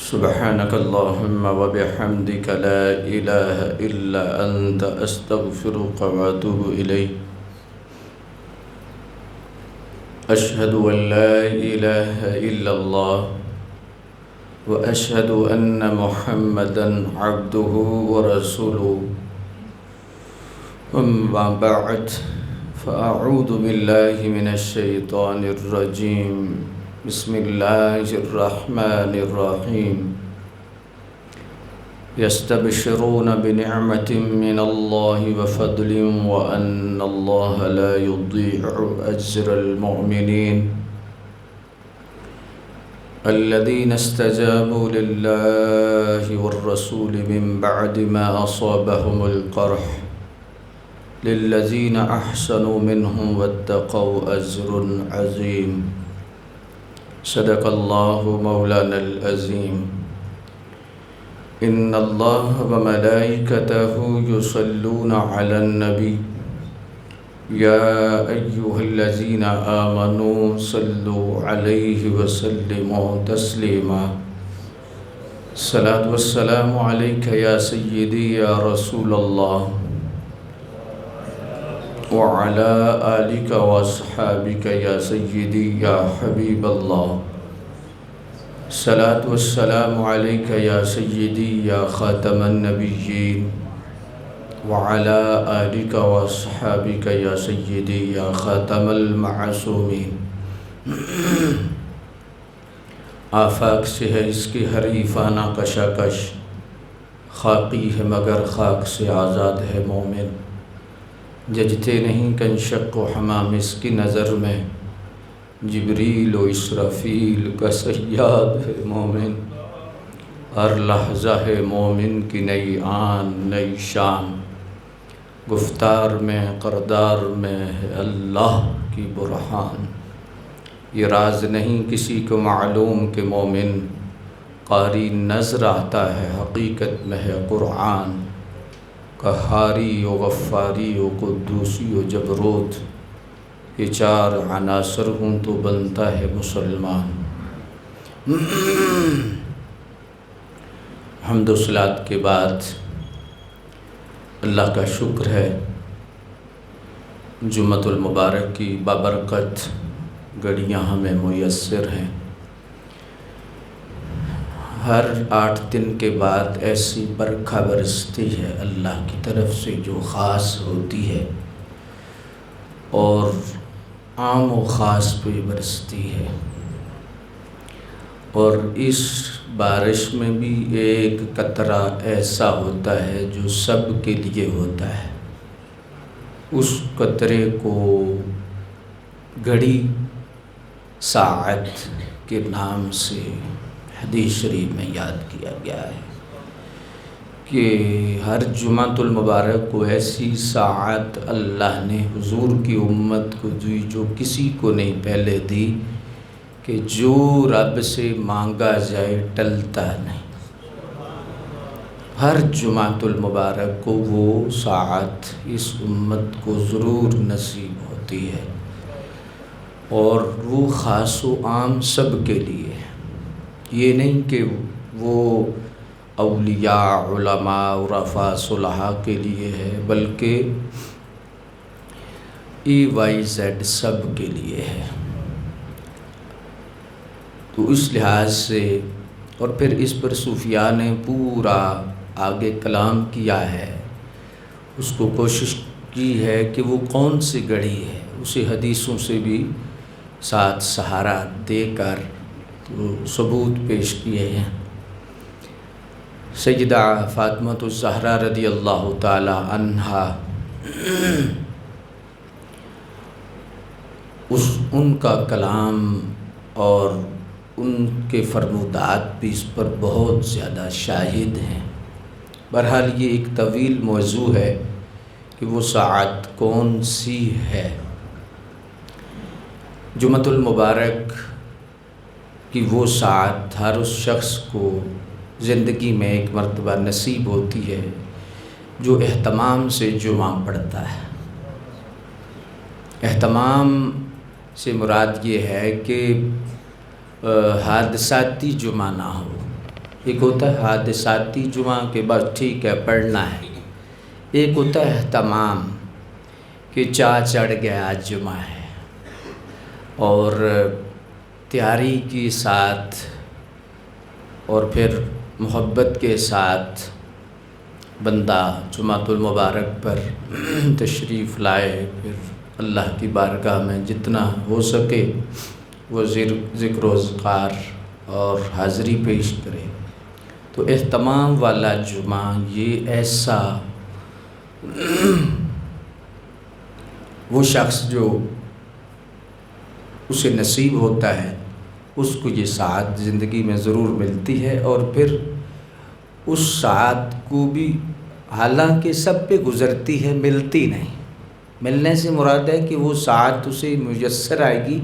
سبحانك اللهم وبحمدك لا إله إلا أنت أستغفرك وأتوب إليك أشهد أن لا إله إلا الله وأشهد أن محمدًا عبده ورسوله أما بعد فأعوذ بالله من الشيطان الرجيم بسم الله الرحمن الرحيم يستبشرون بنعمة من الله وفضل وأن الله لا يضيع أجر المؤمنين الذين استجابوا لله والرسول من بعد ما أصابهم القرح للذين أحسنوا منهم واتقوا أجر عظيم صدق الله مولانا العظيم إن الله وملائكته يصلون على النبي يا أيها الذين آمنوا صلوا عليه وسلموا تسليما الصلاة والسلام عليك يا سيدي يا رسول الله وعلى آلك وأصحابك يا سيدي يا حبيب الله الصلاة والسلام عليك يا سيدي يا خاتم النبيين وعلى آلك وأصحابك يا سيدي يا خاتم المعصومين آفاق سے ہے اس کی حریفانہ کشاکش خاکی ہے مگر خاک سے آزاد ہے مومن ججتے نہیں کنشق و حمام اس کی نظر میں جبریل و اسرافیل کا صیاد ہے مومن ہر لحظہ ہے مومن کی نئی آن نئی شان گفتار میں کردار میں ہے اللہ کی برہان یہ راز نہیں کسی کو معلوم کہ مومن قاری نظر آتا ہے حقیقت میں ہے قرآن قہاری و غفاری و قدوسی و جبروت یہ چار عناصر ہوں تو بنتا ہے مسلمان حمد و صلات کے بعد اللہ کا شکر ہے جمعۃ المبارک کی بابرکت گھڑیاں ہمیں میسر ہیں ہر 8 دن کے بعد ایسی برکھا برستی ہے اللہ کی طرف سے جو خاص ہوتی ہے اور عام و خاص پہ برستی ہے اور اس بارش میں بھی ایک قطرہ ایسا ہوتا ہے جو سب کے لیے ہوتا ہے اس قطرے کو گھڑی ساعت کے نام سے حدیث شریف میں یاد کیا گیا ہے کہ ہر جمعۃ المبارک کو ایسی ساعت اللہ نے حضور کی امت کو دی جو کسی کو نہیں پہلے دی کہ جو رب سے مانگا جائے ٹلتا نہیں ہر جمعۃ المبارک کو وہ ساعت اس امت کو ضرور نصیب ہوتی ہے اور وہ خاص و عام سب کے لیے ہے یہ نہیں کہ وہ اولیاء علماء عرفاء صلحاء کے لیے ہے بلکہ EYZ سب کے لیے ہے تو اس لحاظ سے اور پھر اس پر صوفیاء نے پورا آگے کلام کیا ہے اس کو کوشش کی ہے کہ وہ کون سی گھڑی ہے اسے حدیثوں سے بھی ساتھ سہارا دے کر تو ثبوت پیش کیے ہیں سیدہ فاطمہ الزہرا رضی اللہ تعالی عنہا ان کا کلام اور ان کے فرمودات بھی اس پر بہت زیادہ شاہد ہیں بہرحال یہ ایک طویل موضوع ہے کہ وہ ساعت کون سی ہے جمعۃ المبارک کی وہ ساعت ہر اس شخص کو زندگی میں ایک مرتبہ نصیب ہوتی ہے جو اہتمام سے جمعہ پڑھتا ہے۔ اہتمام سے مراد یہ ہے کہ حادثاتی جمعہ نہ ہو۔ ایک ہوتا ہے حادثاتی جمعہ کہ بس ٹھیک ہے پڑھنا ہے، ایک ہوتا ہے اہتمام کہ چڑھ گیا آج جمعہ ہے، اور تیاری کے ساتھ اور پھر محبت کے ساتھ بندہ جمعۃ المبارک پر تشریف لائے، پھر اللہ کی بارگاہ میں جتنا ہو سکے وہ ذکر و اذکار اور حاضری پیش کرے۔ تو اہتمام والا جمعہ یہ ایسا وہ شخص جو اسے نصیب ہوتا ہے اس کو یہ سعادت زندگی میں ضرور ملتی ہے، اور پھر اس سعادت کو بھی حالانکہ سب پہ گزرتی ہے ملتی نہیں۔ ملنے سے مراد ہے کہ وہ سعادت اسے میسر آئے گی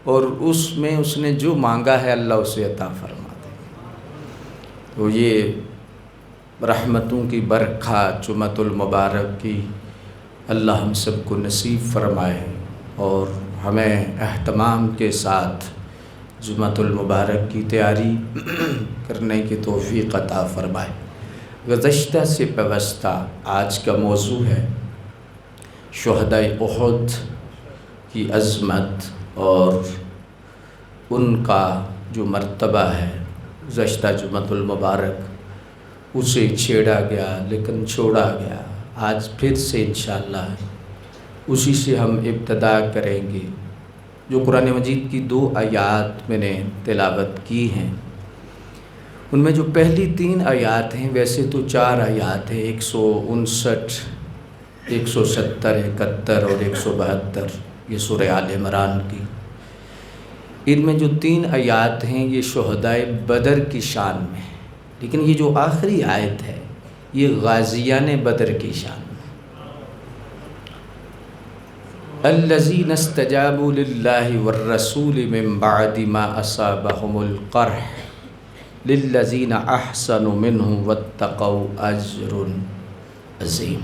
اور اس میں اس نے جو مانگا ہے اللہ اسے عطا فرما دے گا۔ تو یہ رحمتوں کی برکھا جمعۃ المبارک کی اللہ ہم سب کو نصیب فرمائے اور ہمیں اہتمام کے ساتھ جمعۃ المبارک کی تیاری کرنے کی توفیق عطا فرمائے۔ گزشتہ سے پیوستہ آج کا موضوع ہے شہدائے احد کی عظمت اور ان کا جو مرتبہ ہے۔ گزشتہ جمعۃ المبارک اسے چھیڑا گیا لیکن چھوڑا گیا، آج پھر سے انشاءاللہ اسی سے ہم ابتدا کریں گے۔ جو قرآن مجید کی 2 آیات میں نے تلاوت کی ہیں، ان میں جو پہلی 3 آیات ہیں، ویسے تو 4 آیات ہیں، 159، 170، 71 اور 172، یہ سورہ آل عمران کی۔ ان میں جو 3 آیات ہیں یہ شہدائے بدر کی شان میں، لیکن یہ جو آخری آیت ہے یہ غازیان بدر کی شان میں۔ الذین استجابوا للہ والرسول من بعد ما اصابهم القرح للذین احسنوا منهم واتقوا اجر عظیم۔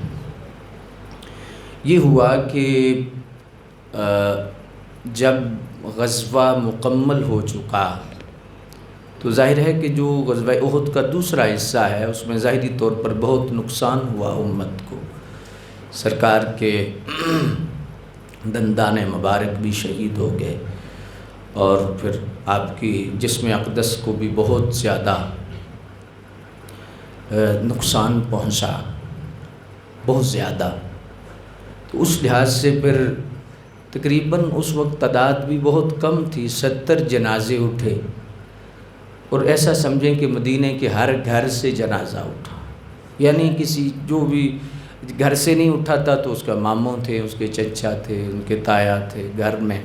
یہ ہوا کہ جب غزوہ مکمل ہو چکا تو ظاہر ہے کہ جو غزوہ احد کا دوسرا حصہ ہے اس میں ظاہری طور پر بہت نقصان ہوا امت کو، سرکار کے دندان مبارک بھی شہید ہو گئے اور پھر آپ کی جسم اقدس کو بھی بہت زیادہ نقصان پہنچا، بہت زیادہ۔ تو اس لحاظ سے پھر تقریباً اس وقت تعداد بھی بہت کم تھی، 70 جنازے اٹھے، اور ایسا سمجھیں کہ مدینہ کے ہر گھر سے جنازہ اٹھا، یعنی کسی جو بھی گھر سے نہیں اٹھا تھا تو اس کا ماموں تھے، اس کے چچا تھے، ان کے تایا تھے، گھر میں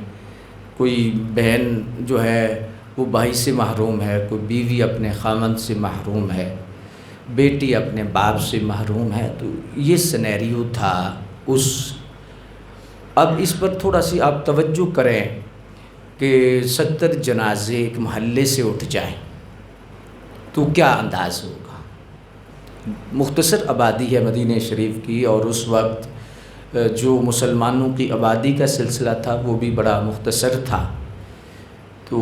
کوئی بہن جو ہے وہ بھائی سے محروم ہے، کوئی بیوی اپنے خامند سے محروم ہے، بیٹی اپنے باپ سے محروم ہے، تو یہ سینیریو تھا اس۔ اب اس پر تھوڑا سی آپ توجہ کریں کہ 70 جنازے ایک محلے سے اٹھ جائیں تو کیا انداز ہوگا۔ مختصر آبادی ہے مدینہ شریف کی، اور اس وقت جو مسلمانوں کی آبادی کا سلسلہ تھا وہ بھی بڑا مختصر تھا۔ تو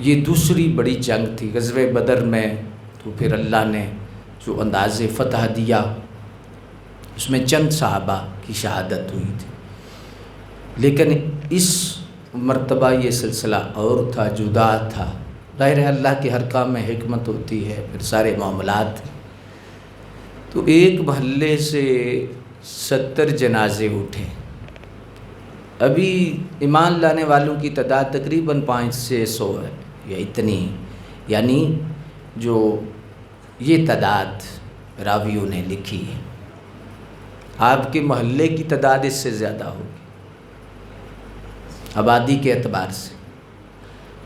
یہ دوسری بڑی جنگ تھی غزوہ بدر میں، تو پھر اللہ نے جو انداز فتح دیا اس میں چند صحابہ کی شہادت ہوئی تھی، لیکن اس مرتبہ یہ سلسلہ اور تھا، جدا تھا۔ ظاہر ہے اللہ کے ہر کام میں حکمت ہوتی ہے، پھر سارے معاملات۔ تو ایک محلے سے 70 جنازے اٹھے۔ ابھی ایمان لانے والوں کی تعداد تقریباً 500-600 ہے یا اتنی، یعنی جو یہ تعداد راویوں نے لکھی ہے۔ آپ کے محلے کی تعداد اس سے زیادہ ہوگی آبادی کے اعتبار سے۔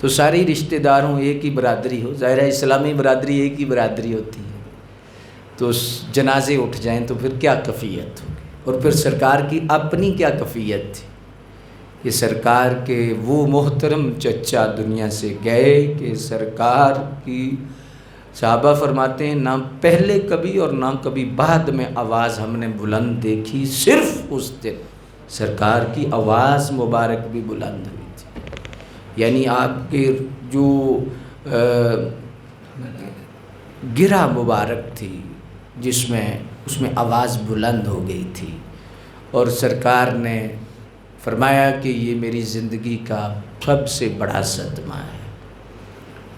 تو ساری رشتہ داروں ایک ہی برادری ہو، ظاہر ہے اسلامی برادری ایک ہی برادری ہوتی ہے، تو جنازے اٹھ جائیں تو پھر کیا کیفیت ہوگی، اور پھر سرکار کی اپنی کیا کیفیت تھی کہ سرکار کے وہ محترم چچا دنیا سے گئے کہ سرکار کی صحابہ فرماتے ہیں نہ پہلے کبھی اور نہ کبھی بعد میں آواز ہم نے بلند دیکھی، صرف اس دن سرکار کی آواز مبارک بھی بلند ہوئی تھی۔ یعنی آپ کے جو گرہ مبارک تھی جس میں اس میں آواز بلند ہو گئی تھی، اور سرکار نے فرمایا کہ یہ میری زندگی کا سب سے بڑا صدمہ ہے۔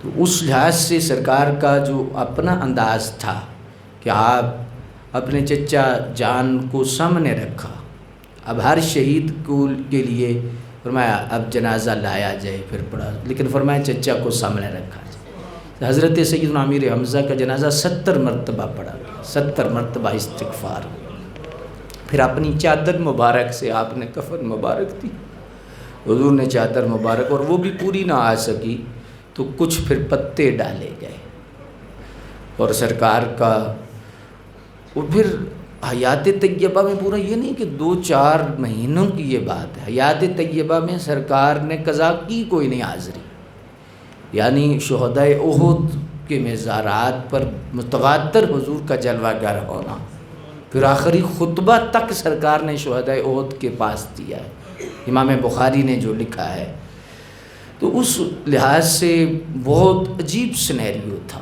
تو اس لحاظ سے سرکار کا جو اپنا انداز تھا کہ آپ اپنے چچا جان کو سامنے رکھا، اب ہر شہید کے لیے فرمایا اب جنازہ لایا جائے، پھر پڑھا، لیکن فرمایا چچا کو سامنے رکھا جائے۔ حضرت سیدنا امیر حمزہ کا جنازہ 70 مرتبہ پڑھا گیا، 70 مرتبہ استغفار، پھر اپنی چادر مبارک سے آپ نے کفن مبارک دی، حضور نے چادر مبارک، اور وہ بھی پوری نہ آ سکی تو کچھ پھر پتے ڈالے گئے، اور سرکار کا وہ پھر حیات طیبہ میں پورا یہ نہیں کہ 2-4 مہینوں کی یہ بات ہے، حیات طیبہ میں سرکار نے قضا کی کوئی نہیں حاضری، یعنی شہدائے احد کے مزارات پر متواتر حضور کا جلوہ گر ہونا، پھر آخری خطبہ تک سرکار نے شہدائے احد کے پاس دیا ہے، امام بخاری نے جو لکھا ہے۔ تو اس لحاظ سے بہت عجیب سینیریو تھا،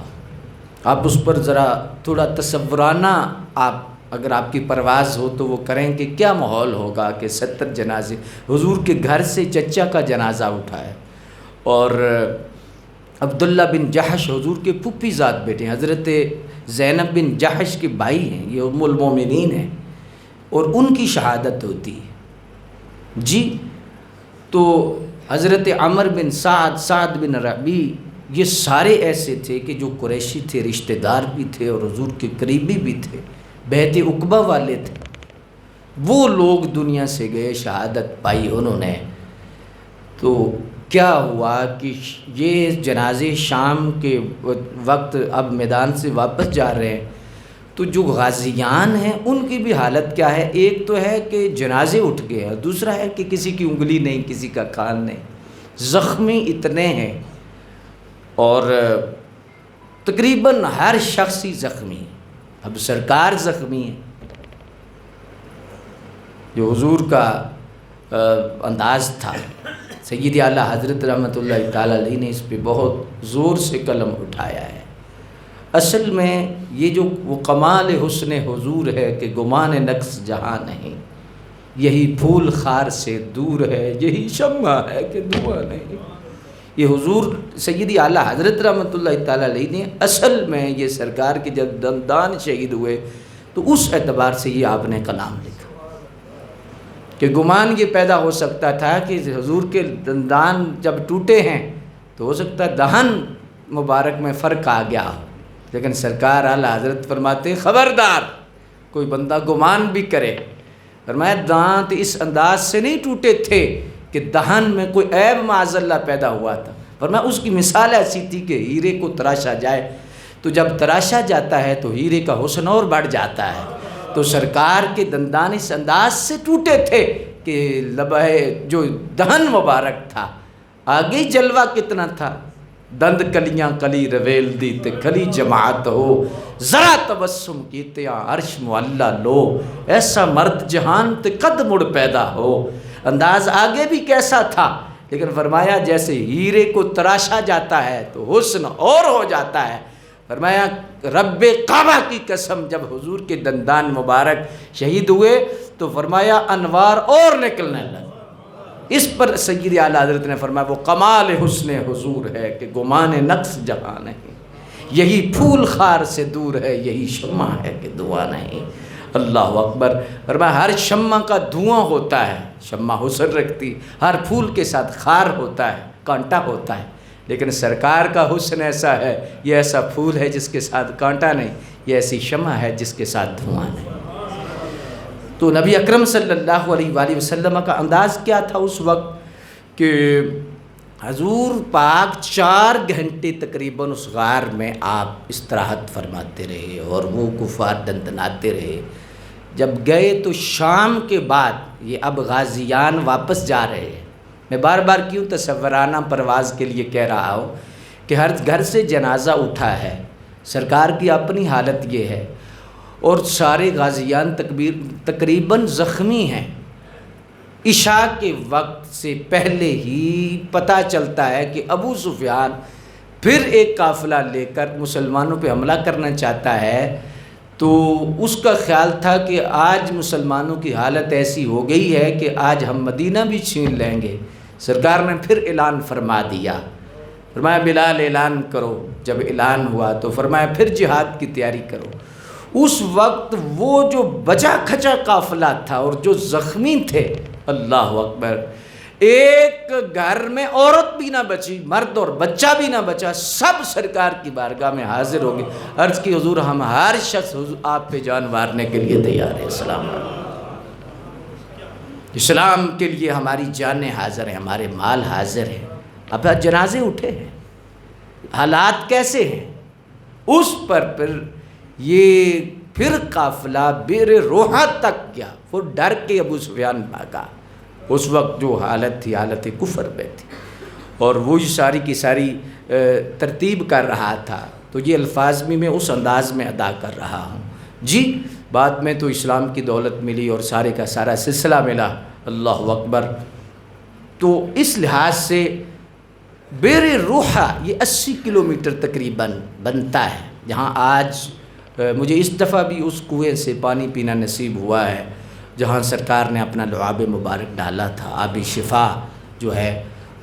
آپ اس پر ذرا تھوڑا تصورانہ آپ اگر آپ کی پرواز ہو تو وہ کریں کہ کیا ماحول ہوگا کہ 70 جنازے، حضور کے گھر سے چچا کا جنازہ اٹھا ہے، اور عبداللہ بن جحش حضور کے پھوپھی زاد بیٹے ہیں، حضرت زینب بن جحش کے بھائی ہیں، یہ ام المومنین ہیں، اور ان کی شہادت ہوتی ہے جی۔ تو حضرت عمر بن سعد بن ربیع، یہ سارے ایسے تھے کہ جو قریشی تھے، رشتہ دار بھی تھے اور حضور کے قریبی بھی تھے، بیعت عقبہ والے تھے، وہ لوگ دنیا سے گئے، شہادت پائی انہوں نے۔ تو کیا ہوا کہ یہ جنازے شام کے وقت اب میدان سے واپس جا رہے ہیں، تو جو غازیان ہیں ان کی بھی حالت کیا ہے، ایک تو ہے کہ جنازے اٹھ گئے ہیں، دوسرا ہے کہ کسی کی انگلی نہیں، کسی کا کان نہیں، زخمی اتنے ہیں، اور تقریباً ہر شخص ہی زخمی ہے۔ اب سرکار زخمی ہے، جو حضور کا انداز تھا، سید اعلیٰ حضرت رحمۃ اللہ تعالیٰ علیہ نے اس پہ بہت زور سے قلم اٹھایا ہے۔ اصل میں یہ جو وہ کمال حسن حضور ہے کہ گمان نقص جہاں نہیں، یہی پھول خار سے دور ہے، یہی شمع ہے کہ دھواں نہیں، یہ حضور سیدی اعلیٰ حضرت رحمۃ اللہ تعالیٰ علیہ نے اصل میں یہ سرکار کے جب دندان شہید ہوئے تو اس اعتبار سے یہ آپ نے کلام لکھا کہ گمان یہ پیدا ہو سکتا تھا کہ حضور کے دندان جب ٹوٹے ہیں تو ہو سکتا ہے دہن مبارک میں فرق آ گیا، لیکن سرکار اعلیٰ حضرت فرماتے خبردار کوئی بندہ گمان بھی کرے، فرمایا دانت اس انداز سے نہیں ٹوٹے تھے کہ دہن میں کوئی عیب معاذ اللہ پیدا ہوا تھا، فرمایا اس کی مثال ایسی تھی کہ ہیرے کو تراشا جائے تو جب تراشا جاتا ہے تو ہیرے کا حسن اور بڑھ جاتا ہے، تو سرکار کے دندان اس انداز سے ٹوٹے تھے کہ لبہ جو دہن مبارک تھا آگے جلوہ کتنا تھا، دند کلیاں کلی رویل دی تے کلی جماعت ہو، ذرا تبسم کیتے عرش معلّہ لو، ایسا مرد جہان تے قد مڑ پیدا ہو، انداز آگے بھی کیسا تھا، لیکن فرمایا جیسے ہیرے کو تراشا جاتا ہے تو حسن اور ہو جاتا ہے، فرمایا رب کعبہ کی قسم جب حضور کے دندان مبارک شہید ہوئے تو فرمایا انوار اور نکلنے لگے، اس پر سید اعلیٰ حضرت نے فرمایا وہ کمال حسن حضور ہے کہ گمان نقص جہاں نہیں، یہی پھول خار سے دور ہے، یہی شمع ہے کہ دھواں نہیں، اللہ اکبر۔ فرمایا ہر شمع کا دھواں ہوتا ہے، شمع حسن رکھتی، ہر پھول کے ساتھ خار ہوتا ہے، کانٹا ہوتا ہے، لیکن سرکار کا حسن ایسا ہے، یہ ایسا پھول ہے جس کے ساتھ کانٹا نہیں، یہ ایسی شمع ہے جس کے ساتھ دھواں نہیں۔ تو نبی اکرم صلی اللہ علیہ وآلہ وسلم کا انداز کیا تھا اس وقت کہ حضور پاک 4 گھنٹے تقریباً اس غار میں آپ استراحت فرماتے رہے اور وہ کفار دندناتے رہے، جب گئے تو شام کے بعد یہ اب غازیان واپس جا رہے ہیں، میں بار بار کیوں تصورانہ پرواز کے لیے کہہ رہا ہوں کہ ہر گھر سے جنازہ اٹھا ہے، سرکار کی اپنی حالت یہ ہے اور سارے غازیان تقریباً زخمی ہیں، عشاء کے وقت سے پہلے ہی پتہ چلتا ہے کہ ابو سفیان پھر ایک قافلہ لے کر مسلمانوں پہ حملہ کرنا چاہتا ہے۔ تو اس کا خیال تھا کہ آج مسلمانوں کی حالت ایسی ہو گئی ہے کہ آج ہم مدینہ بھی چھین لیں گے۔ سرکار نے پھر اعلان فرما دیا، فرمایا بلال اعلان کرو۔ جب اعلان ہوا تو فرمایا پھر جہاد کی تیاری کرو۔ اس وقت وہ جو بچا کھچا قافلہ تھا اور جو زخمی تھے، اللہ اکبر، ایک گھر میں عورت بھی نہ بچی، مرد اور بچہ بھی نہ بچا، سب سرکار کی بارگاہ میں حاضر ہو گئے۔ عرض کی حضور ہم ہر شخص آپ پہ جان مارنے کے لیے تیار ہے۔ اسلام اسلام کے لیے ہماری جانیں حاضر ہیں، ہمارے مال حاضر ہیں۔ اب جنازے اٹھے ہیں، حالات کیسے ہیں؟ اس پر پھر یہ پھر قافلہ بئر روحہ تک گیا۔ وہ ڈر کے ابو سفیان بھاگا۔ اس وقت جو حالت تھی حالت کفر میں تھی، اور وہ ساری کی ساری ترتیب کر رہا تھا۔ تو یہ الفاظ بھی میں اس انداز میں ادا کر رہا ہوں۔ جی بعد میں تو اسلام کی دولت ملی اور سارے کا سارا سلسلہ ملا، اللہ اکبر۔ تو اس لحاظ سے بئر روحہ یہ 80 کلومیٹر تقریباً بنتا ہے، جہاں آج مجھے اس دفعہ بھی اس کنویں سے پانی پینا نصیب ہوا ہے جہاں سرکار نے اپنا لعاب مبارک ڈالا تھا۔ آب شفا جو ہے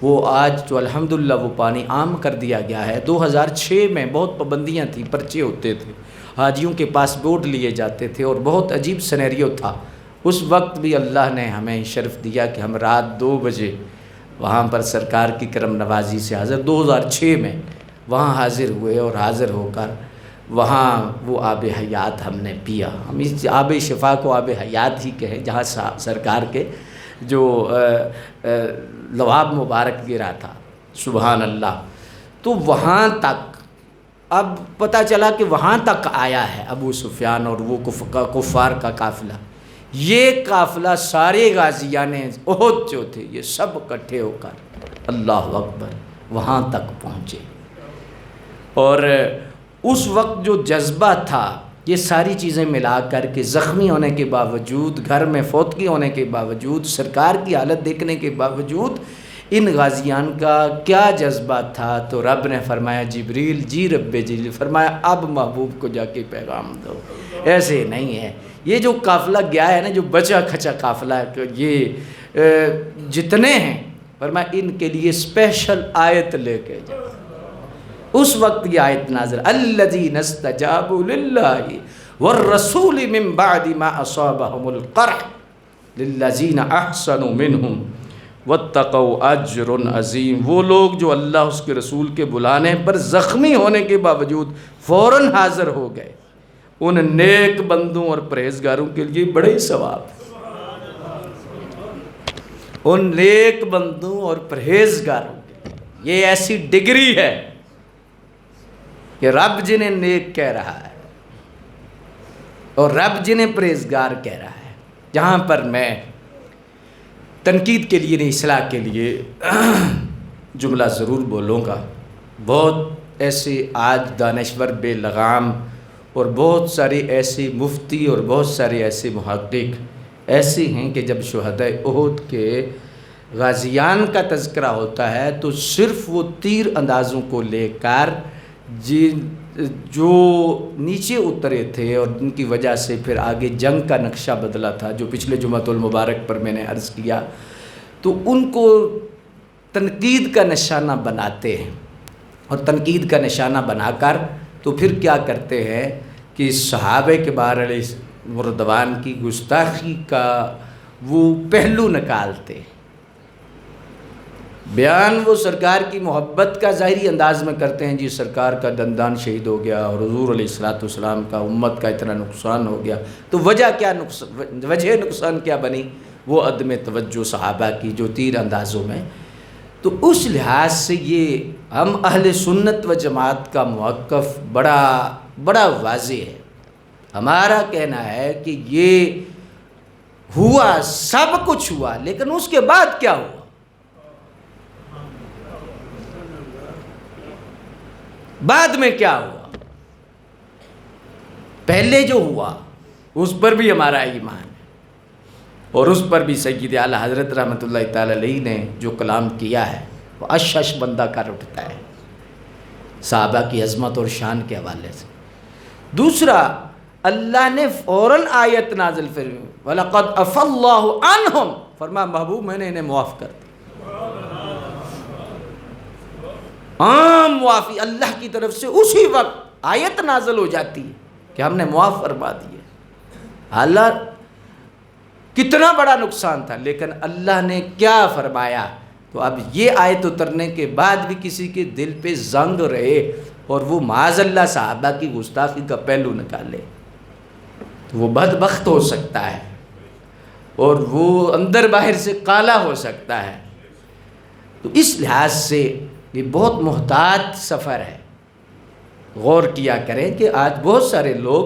وہ آج تو الحمدللہ وہ پانی عام کر دیا گیا ہے۔ 2006 میں بہت پابندیاں تھیں، پرچے ہوتے تھے، حاجیوں کے پاس بورڈ لیے جاتے تھے اور بہت عجیب سینیریو تھا۔ اس وقت بھی اللہ نے ہمیں شرف دیا کہ ہم رات 2 بجے وہاں پر سرکار کی کرم نوازی سے حاضر 2006 میں وہاں حاضر ہوئے، اور حاضر ہو کر وہاں وہ آب حیات ہم نے پیا۔ ہم اس آب شفا کو آب حیات ہی کہیں، جہاں سرکار کے جو لعاب مبارک گرا تھا، سبحان اللہ۔ تو وہاں تک اب پتہ چلا کہ وہاں تک آیا ہے ابو سفیان اور وہ کفار کا قافلہ۔ یہ قافلہ سارے غازیان احد جو تھے یہ سب اکٹھے ہو کر اللہ اکبر وہاں تک پہنچے۔ اور اس وقت جو جذبہ تھا، یہ ساری چیزیں ملا کر کے زخمی ہونے کے باوجود، گھر میں فوتگی ہونے کے باوجود، سرکار کی حالت دیکھنے کے باوجود، ان غازیان کا کیا جذبہ تھا؟ تو رب نے فرمایا جبریل، جی رب جبریل، فرمایا اب محبوب کو جا کے پیغام دو۔ ایسے نہیں ہے، یہ جو قافلہ گیا ہے نا، جو بچا کھچا قافلہ ہے، یہ جتنے ہیں، فرمایا ان کے لیے اسپیشل آیت لے کے جاؤ۔ اس وقت یہ آیت نازل، الذین استجابوا للہ والرسول من بعد ما اصابهم القرح للذین احسنوا منہم واتقوا اجر عظیم۔ وہ لوگ جو اللہ اس کے رسول کے بلانے پر زخمی ہونے کے باوجود فوراً حاضر ہو گئے، ان نیک بندوں اور پرہیزگاروں کے لیے بڑے ہی ثواب۔ ان نیک بندوں اور پرہیزگاروں کے لیے یہ ایسی ڈگری ہے کہ رب جنہیں نیک کہہ رہا ہے اور رب جنہیں پرہیزگار کہہ رہا ہے۔ جہاں پر میں تنقید کے لیے نہیں، اصلاح کے لیے جملہ ضرور بولوں گا۔ بہت ایسے آج دانشور بے لغام اور بہت سارے ایسے مفتی اور بہت سارے ایسے محقق ایسے ہیں کہ جب شہداء احد کے غازیان کا تذکرہ ہوتا ہے تو صرف وہ تیر اندازوں کو لے کر جو نیچے اترے تھے اور جن کی وجہ سے پھر آگے جنگ کا نقشہ بدلا تھا، جو پچھلے جمعہ المبارک پر میں نے عرض کیا، تو ان کو تنقید کا نشانہ بناتے ہیں، اور تنقید کا نشانہ بنا کر تو پھر کیا کرتے ہیں کہ صحابہ کبار علیہ مردوان کی گستاخی کا وہ پہلو نکالتے ہیں۔ بیان وہ سرکار کی محبت کا ظاہری انداز میں کرتے ہیں، جی سرکار کا دندان شہید ہو گیا اور حضور علیہ السلام کا امت کا اتنا نقصان ہو گیا، تو وجہ نقصان کیا بنی؟ وہ عدم توجہ صحابہ کی جو تیر اندازوں میں۔ تو اس لحاظ سے یہ ہم اہل سنت و جماعت کا موقف بڑا واضح ہے۔ ہمارا کہنا ہے کہ یہ ہوا، سب کچھ ہوا، لیکن اس کے بعد کیا ہوا؟ بعد میں کیا ہوا؟ پہلے جو ہوا اس پر بھی ہمارا ایمان ہے، اور اس پر بھی سید اعلیٰ حضرت رحمۃ اللہ تعالی علیہ نے جو کلام کیا ہے وہ اشش بندہ کر اٹھتا ہے صحابہ کی عظمت اور شان کے حوالے سے۔ دوسرا، اللہ نے فوراً آیت نازل فرمائی وَلَقَدْ عَفَا اللَّهُ عَنْهُمْ، فرمایا محبوب میں نے انہیں معاف کر دیا۔ عام معافی اللہ کی طرف سے اسی وقت آیت نازل ہو جاتی ہے کہ ہم نے معاف فرما دیے۔ اللہ کتنا بڑا نقصان تھا، لیکن اللہ نے کیا فرمایا؟ تو اب یہ آیت اترنے کے بعد بھی کسی کے دل پہ زنگ رہے اور وہ معاذ اللہ صحابہ کی گستاخی کا پہلو نکالے تو وہ بدبخت ہو سکتا ہے اور وہ اندر باہر سے کالا ہو سکتا ہے۔ تو اس لحاظ سے یہ بہت محتاط سفر ہے۔ غور کیا کریں کہ آج بہت سارے لوگ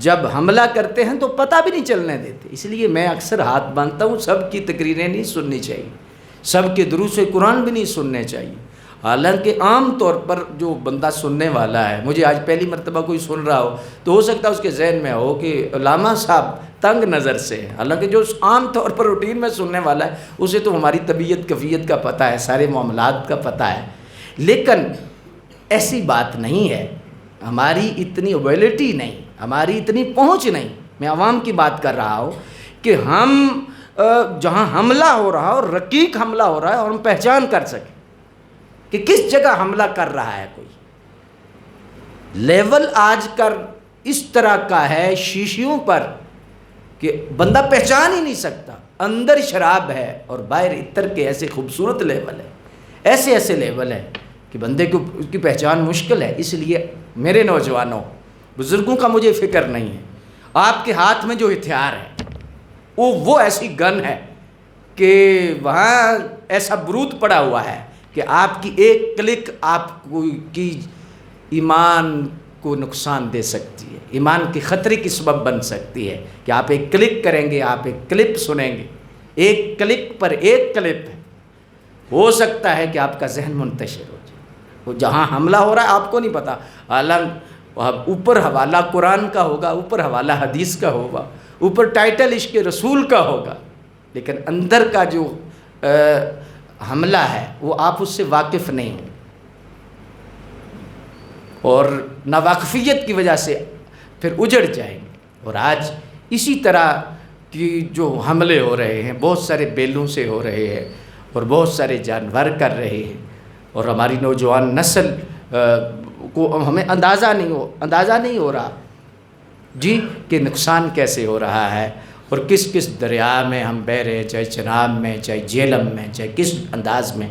جب حملہ کرتے ہیں تو پتہ بھی نہیں چلنے دیتے، اس لیے میں اکثر ہاتھ باندھتا ہوں سب کی تقریریں نہیں سننی چاہیے، سب کے دروس قرآن بھی نہیں سننے چاہیے۔ حالانکہ عام طور پر جو بندہ سننے والا ہے، مجھے آج پہلی مرتبہ کوئی سن رہا ہو تو ہو سکتا ہے اس کے ذہن میں ہو کہ علامہ صاحب تنگ نظر سے ہیں، حالانکہ جو عام طور پر روٹین میں سننے والا ہے اسے تو ہماری طبیعت کیفیت کا پتہ ہے، سارے معاملات کا پتہ ہے، لیکن ایسی بات نہیں ہے، ہماری اتنی اویلٹی نہیں، ہماری اتنی پہنچ نہیں۔ میں عوام کی بات کر رہا ہوں کہ ہم جہاں حملہ ہو رہا ہے اور رقیق حملہ ہو رہا ہے اور ہم پہچان کر سکیں کہ کس جگہ حملہ کر رہا ہے کوئی۔ لیول آج کل اس طرح کا ہے شیشیوں پر کہ بندہ پہچان ہی نہیں سکتا، اندر شراب ہے اور باہر عطر کے ایسے خوبصورت لیول ہے، ایسے لیول ہے کہ بندے کو اس کی پہچان مشکل ہے۔ اس لیے میرے نوجوانوں، بزرگوں کا مجھے فکر نہیں ہے، آپ کے ہاتھ میں جو ہتھیار ہے وہ ایسی گن ہے کہ وہاں ایسا برود پڑا ہوا ہے کہ آپ کی ایک کلک آپ کی ایمان کو نقصان دے سکتی ہے، ایمان کی خطرے کی سبب بن سکتی ہے کہ آپ ایک کلک کریں گے، آپ ایک کلپ سنیں گے، ایک کلک پر ایک کلپ ہے، ہو سکتا ہے کہ آپ کا ذہن منتشر ہو جائے۔ وہ جہاں حملہ ہو رہا ہے آپ کو نہیں پتا، اوپر حوالہ قرآن کا ہوگا، اوپر حوالہ حدیث کا ہوگا، اوپر ٹائٹل عشق رسول کا ہوگا، لیکن اندر کا جو حملہ ہے وہ آپ اس سے واقف نہیں ہیں، اور ناواقفیت کی وجہ سے پھر اجڑ جائیں گے۔ اور آج اسی طرح کی جو حملے ہو رہے ہیں بہت سارے بیلوں سے ہو رہے ہیں اور بہت سارے جانور کر رہے ہیں، اور ہماری نوجوان نسل کو ہمیں اندازہ نہیں ہو رہا جی کہ نقصان کیسے ہو رہا ہے اور کس دریا میں ہم بہہ رہے ہیں، چاہے چناب میں، چاہے جہلم میں، چاہے کس انداز میں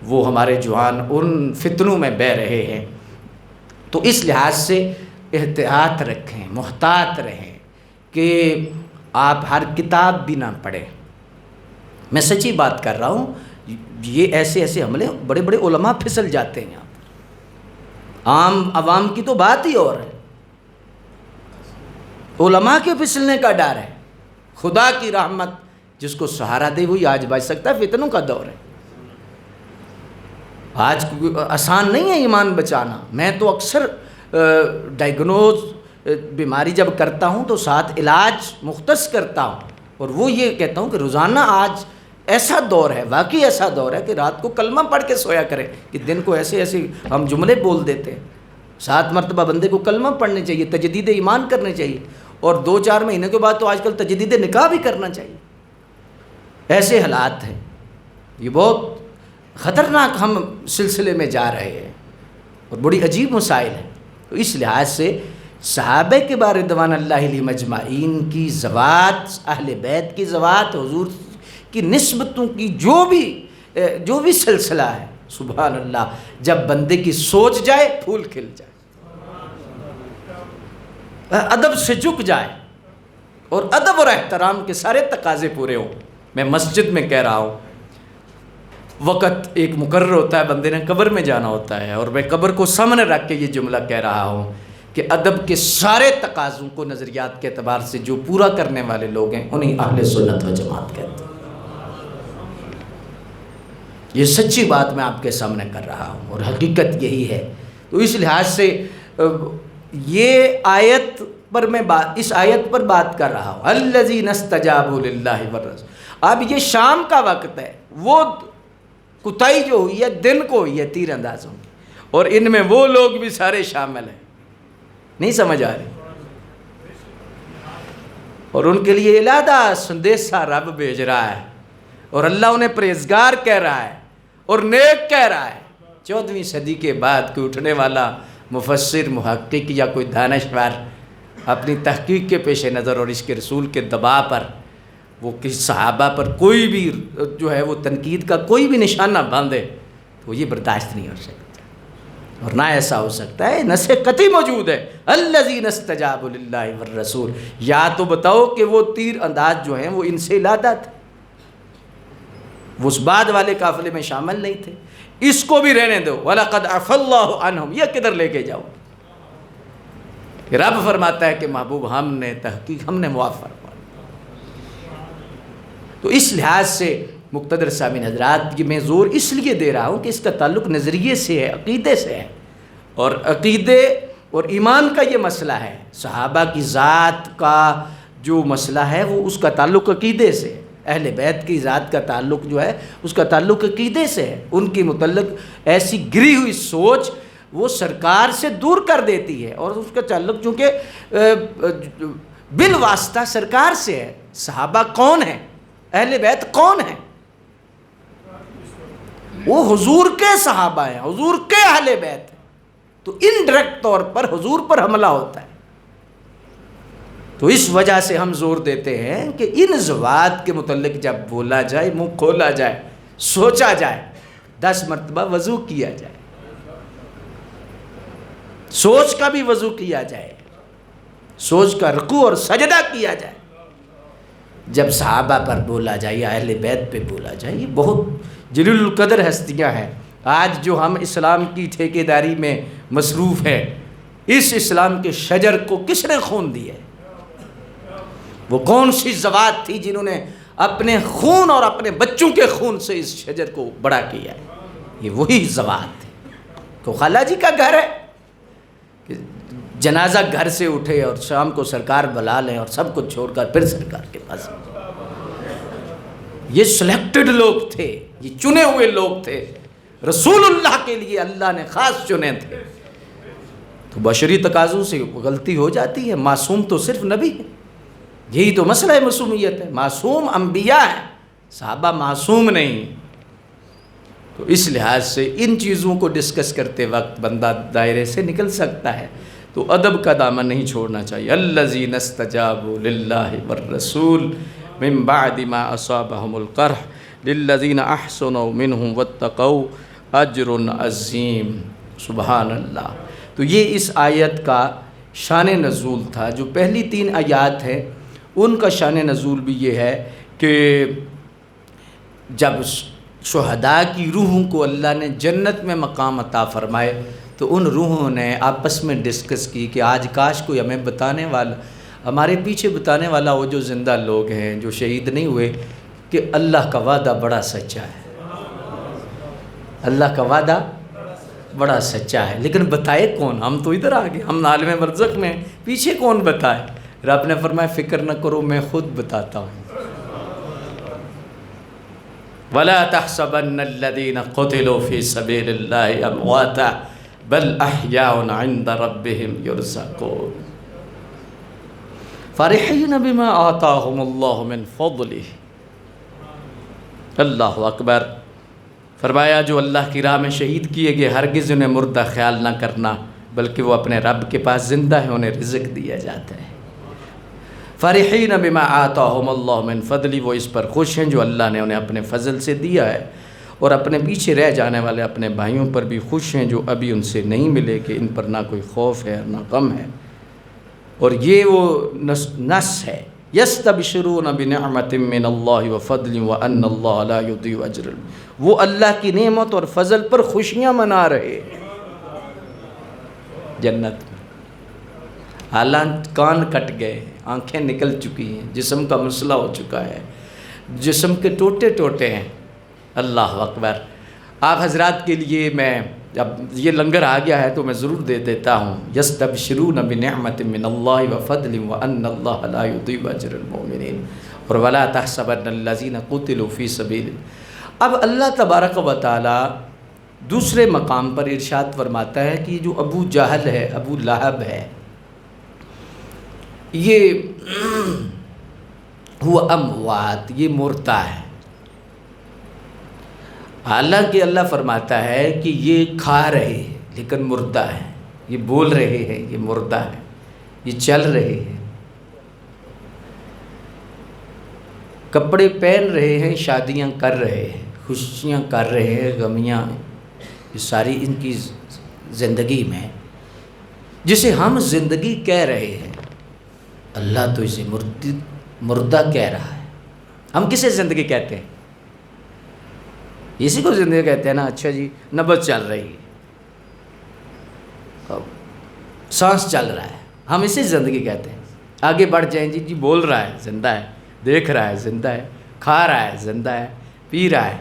وہ ہمارے جوان ان فتنوں میں بہہ رہے ہیں۔ تو اس لحاظ سے احتیاط رکھیں، محتاط رہیں کہ آپ ہر کتاب بھی نہ پڑھیں۔ میں سچی بات کر رہا ہوں، یہ ایسے حملے بڑے بڑے علماء پھسل جاتے ہیں، عام عوام کی تو بات ہی اور ہے، علماء کے پھسلنے کا ڈر ہے۔ خدا کی رحمت جس کو سہارا دے وہی آج بچ سکتا ہے، فتنوں کا دور ہے، آج آسان نہیں ہے ایمان بچانا۔ میں تو اکثر ڈائگنوز بیماری جب کرتا ہوں تو ساتھ علاج مختص کرتا ہوں، اور وہ یہ کہتا ہوں کہ روزانہ آج ایسا دور ہے، واقعی ایسا دور ہے کہ رات کو کلمہ پڑھ کے سویا کریں، کہ دن کو ایسے ہم جملے بول دیتے ہیں۔ 7 مرتبہ بندے کو کلمہ پڑھنے چاہیے، تجدید ایمان کرنے چاہیے، اور 2-4 مہینے کے بعد تو آج کل تجدید نکاح بھی کرنا چاہیے۔ ایسے حالات ہیں، یہ بہت خطرناک ہم سلسلے میں جا رہے ہیں اور بڑی عجیب مسائل ہیں۔ تو اس لحاظ سے صحابہ کے بارے رضوان اللہ علیہم اجمعین کی ذوات، اہل بیت کی ذوات، حضور کی نسبتوں کی جو بھی سلسلہ ہے، سبحان اللہ، جب بندے کی سوچ جائے پھول کھل جائے، ادب سے جھک جائے اور ادب اور احترام کے سارے تقاضے پورے ہوں۔ میں مسجد میں کہہ رہا ہوں، وقت ایک مقرر ہوتا ہے، بندے نے قبر میں جانا ہوتا ہے، اور میں قبر کو سامنے رکھ کے یہ جملہ کہہ رہا ہوں کہ ادب کے سارے تقاضوں کو نظریات کے اعتبار سے جو پورا کرنے والے لوگ ہیں انہیں اہل سنت و جماعت کہتے ہیں۔ یہ سچی بات میں آپ کے سامنے کر رہا ہوں اور حقیقت یہی ہے۔ تو اس لحاظ سے یہ آیت پر میں اس آیت پر بات کر رہا ہوں، الذین استجابوا للہ والرسول۔ اب یہ شام کا وقت ہے، وہ کتائی جو ہوئی ہے دن کو ہوئی ہے تیر اندازوں کی، اور ان میں وہ لوگ بھی سارے شامل ہیں، نہیں سمجھ آ رہی؟ اور ان کے لیے علیحدہ سندیسہ رب بھیج رہا ہے، اور اللہ انہیں پرہیزگار کہہ رہا ہے اور نیک کہہ رہا ہے۔ 14ویں صدی کے بعد کوئی اٹھنے والا مفسر، محقق یا کوئی دانشور اپنی تحقیق کے پیش نظر اور اس کے رسول کے دباؤ پر وہ کسی صحابہ پر کوئی بھی جو ہے وہ تنقید کا کوئی بھی نشانہ باندھے تو یہ برداشت نہیں ہو سکتا، اور نہ ایسا ہو سکتا ہے۔ نص قطعی موجود ہے، الذین استجابوا للہ والرسول۔ یا تو بتاؤ کہ وہ تیر انداز جو ہیں وہ ان سے علیحدہ تھے، وہ اس بعد والے قافلے میں شامل نہیں تھے، اس کو بھی رہنے دو۔ وَلَقَدْ عَفَا اللَّهُ عَنْهُمْ، یہ کدھر لے کے جاؤ؟ رب فرماتا ہے کہ محبوب ہم نے تحقیق ہم نے معاف فرمایا۔ تو اس لحاظ سے مقتدر سامعین حضرات کی میں زور اس لیے دے رہا ہوں کہ اس کا تعلق نظریے سے ہے، عقیدے سے ہے، اور عقیدے اور ایمان کا یہ مسئلہ ہے۔ صحابہ کی ذات کا جو مسئلہ ہے وہ اس کا تعلق عقیدے سے ہے، اہل بیت کی ذات کا تعلق جو ہے اس کا تعلق عقیدے سے ہے۔ ان کی متعلق ایسی گری ہوئی سوچ وہ سرکار سے دور کر دیتی ہے، اور اس کا تعلق چونکہ بالواسطہ سرکار سے ہے۔ صحابہ کون ہیں؟ اہل بیت کون ہیں؟ وہ حضور کے صحابہ ہیں، حضور کے اہل بیت ہیں، تو انڈائریکٹ طور پر حضور پر حملہ ہوتا ہے۔ تو اس وجہ سے ہم زور دیتے ہیں کہ ان ذوات کے متعلق جب بولا جائے، منہ کھولا جائے، سوچا جائے، 10 مرتبہ وضو کیا جائے، سوچ کا بھی وضو کیا جائے، سوچ کا رکوع اور سجدہ کیا جائے، جب صحابہ پر بولا جائے یا اہل بیت پہ بولا جائے۔ یہ بہت جلیل القدر ہستیاں ہیں۔ آج جو ہم اسلام کی ٹھیکیداری میں مصروف ہیں، اس اسلام کے شجر کو کس نے خون دیا ہے؟ وہ کون سی ذوات تھی جنہوں نے اپنے خون اور اپنے بچوں کے خون سے اس شجر کو بڑا کیا ہے؟ یہ وہی ذوات تھی۔ تو خالہ جی کا گھر ہے کہ جنازہ گھر سے اٹھے اور شام کو سرکار بلا لیں اور سب کچھ چھوڑ کر پھر سرکار کے پاس۔ یہ سلیکٹڈ لوگ تھے، یہ چنے ہوئے لوگ تھے، رسول اللہ کے لیے اللہ نے خاص چنے تھے۔ تو بشری تقاضوں سے غلطی ہو جاتی ہے، معصوم تو صرف نبی ہے، یہی تو مسئلہ ہے معصومیت ہے۔ معصوم انبیاء ہیں، صحابہ معصوم نہیں۔ تو اس لحاظ سے ان چیزوں کو ڈسکس کرتے وقت بندہ دائرے سے نکل سکتا ہے، تو ادب کا دامن نہیں چھوڑنا چاہیے۔ الذین استجابوا للہ والرسول من بعد ما اصابهم القرح للذین احسنوا منهم واتقوا اجر عظیم۔ سبحان اللہ۔ تو یہ اس آیت کا شان نزول تھا۔ جو پہلی 3 آیات ہیں ان کا شان نزول بھی یہ ہے کہ جب شہداء کی روحوں کو اللہ نے جنت میں مقام عطا فرمائے تو ان روحوں نے آپس میں ڈسکس کی کہ آج کاش کوئی ہمیں بتانے والا، ہمارے پیچھے بتانے والا وہ جو زندہ لوگ ہیں جو شہید نہیں ہوئے، کہ اللہ کا وعدہ بڑا سچا ہے، اللہ کا وعدہ بڑا سچا ہے، لیکن بتائے کون؟ ہم تو ادھر آ گئے، ہم عالم برزخ میں، پیچھے کون بتائے؟ رب نے فرمایا فکر نہ کرو، میں خود بتاتا ہوں۔ وَلَا تَحْسَبَنَّ الَّذِينَ قُتِلُوا فِي سَبِيلِ اللَّهِ أَمْوَاتًا بَلْ أَحْيَاءٌ عِندَ رَبِّهِمْ يُرْزَقُونَ فَرِحِينَ بِمَا آتَاهُمُ اللَّهُ مِنْ فَضْلِهِ۔ اللہ اکبر۔ فرمایا جو اللہ کی راہ میں شہید کیے گئے ہرگز انہیں مردہ خیال نہ کرنا، بلکہ وہ اپنے رب کے پاس زندہ ہیں، انہیں رزق دیا جاتا ہے۔ فرحین بما آتاہم اللہ من فضلی، وہ اس پر خوش ہیں جو اللہ نے انہیں اپنے فضل سے دیا ہے، اور اپنے پیچھے رہ جانے والے اپنے بھائیوں پر بھی خوش ہیں جو ابھی ان سے نہیں ملے، کہ ان پر نہ کوئی خوف ہے نہ غم ہے۔ اور یہ وہ نص ہے، یستبشرون بنعمت من اللہ وفضل وان اللہ لا یضیع اجر، وہ اللہ کی نعمت اور فضل پر خوشیاں منا رہے ہیں جنت میں۔ حالانکہ کان کٹ گئے ہیں، آنکھیں نکل چکی ہیں، جسم کا مسئلہ ہو چکا ہے، جسم کے ٹوٹے ٹوٹے ہیں۔ اللہ اکبر۔ آپ حضرات کے لیے میں اب یہ لنگر آ گیا ہے تو میں ضرور دے دیتا ہوں. یستبشرون بنعمت من اللہ وفضل وان اللہ لا یضیع اجر المؤمنین اور ولا تحسبن الذین قتلوا فی سبیل. اب اللہ تبارک و تعالی دوسرے مقام پر ارشاد فرماتا ہے کہ جو ابو جہل ہے، ابو لہب ہے، یہ ہوا اموات، یہ مردہ ہے. حالانکہ اللہ فرماتا ہے کہ یہ کھا رہے ہیں لیکن مردہ ہے، یہ بول رہے ہیں یہ مردہ ہے، یہ چل رہے ہیں، کپڑے پہن رہے ہیں، شادیاں کر رہے ہیں، خوشیاں کر رہے ہیں، غمیاں، یہ ساری ان کی زندگی میں جسے ہم زندگی کہہ رہے ہیں، اللہ تو اسے مردہ کہہ رہا ہے. ہم کسے زندگی کہتے ہیں؟ اسی کو زندگی کہتے ہیں نا. اچھا جی، نبض چل رہی ہے، سانس چل رہا ہے، ہم اسے زندگی کہتے ہیں. آگے بڑھ جائیں جی بول رہا ہے زندہ ہے، دیکھ رہا ہے زندہ ہے، کھا رہا ہے زندہ ہے، پی رہا ہے،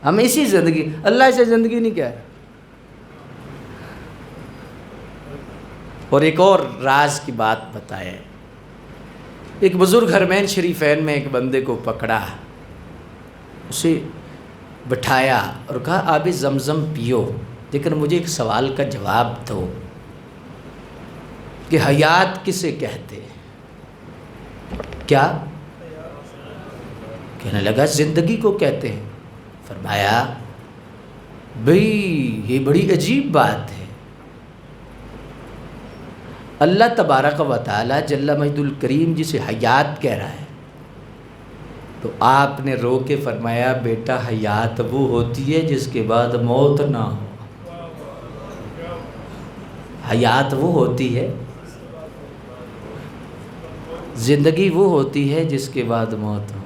ہم اسی زندگی. اللہ اسے زندگی نہیں کہہ رہا. اور ایک اور راز کی بات بتائے. ایک بزرگ حرمین شریفین میں ایک بندے کو پکڑا، اسے بٹھایا اور کہا آب زمزم پیو، لیکن مجھے ایک سوال کا جواب دو کہ حیات کسے کہتے ہیں؟ کیا کہنے لگا؟ زندگی کو کہتے ہیں. فرمایا بھئی یہ بڑی عجیب بات ہے. اللہ تبارک و تعالی جل مجد الکریم جسے حیات کہہ رہا ہے، تو آپ نے رو کے فرمایا بیٹا حیات وہ ہوتی ہے جس کے بعد موت نہ ہو. حیات وہ ہوتی ہے، زندگی وہ ہوتی ہے جس کے بعد موت ہو.